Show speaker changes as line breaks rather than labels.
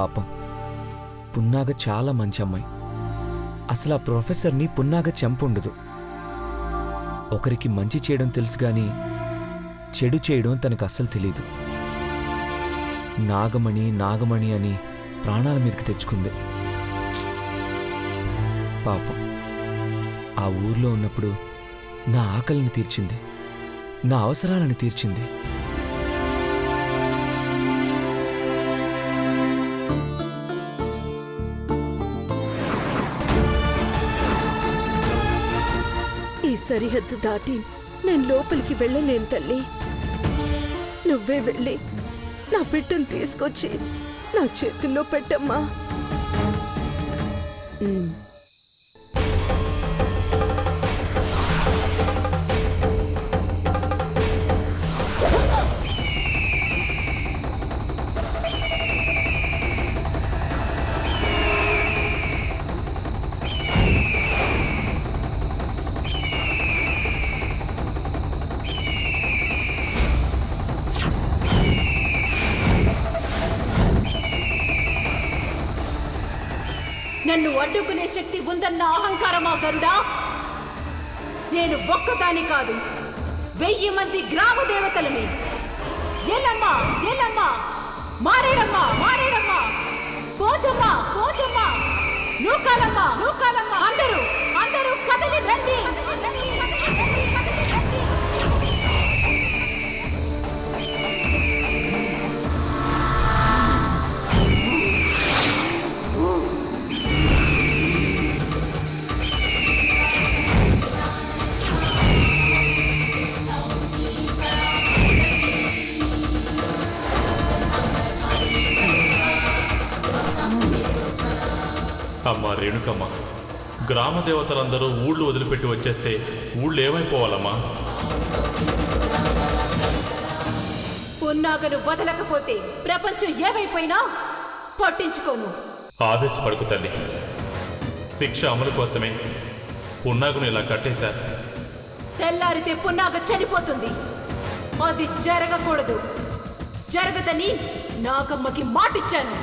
పాపం, పున్నాగ చాలా మంచి అమ్మాయి. అసలు ఆ ప్రొఫెసర్ని పున్నాగ చెంపుండదు. ఒకరికి మంచి చేయడం తెలుసు గాని చెడు చేయడం తనకు అస్సలు తెలీదు. నాగమణి నాగమణి అని ప్రాణాల మీదకి తెచ్చుకుంది. పాపం, ఆ ఊర్లో ఉన్నప్పుడు నా ఆకలిని తీర్చింది, నా అవసరాలను తీర్చింది.
ఈ సరిహద్దు దాటి నేను లోపలికి వెళ్ళలేను తల్లి. నువ్వే వెళ్ళి నా బిడ్డను తీసుకొచ్చి నా చేతుల్లో పెట్టమ్మా.
నన్ను అడ్డుకునే శక్తి ఉందన్న అహంకారమా గరుడా? నేను ఒక్కదాని కాదు, 1000 మంది గ్రామ దేవతలని. ఎల్లమ్మ ఎల్లమ్మ, మారేడమ్మ మారేడమ్మ, పోచమ్మ పోచమ్మ, నూకాలమ్మ నూకాలమ్మ, అందరూ అందరూ కదలి రండి.
అమ్మా రేణుకమ్మ, గ్రామ దేవతలందరూ ఊళ్ళు వదిలిపెట్టి వచ్చేస్తే ఊళ్ళు ఏమైపోవాలమ్మా?
పున్నాగను వదలకపోతే ప్రపంచం ఏమైపోయినా పట్టించుకోను.
ఆవేశపడుకు తల్లి, శిక్ష అమలు కోసమే పున్నాగును ఇలా కట్టేశారు.
తెల్లారితే పున్నాగ చనిపోతుంది. అది జరగకూడదు. జరగదని నాగమ్మకి మాటిచ్చాను.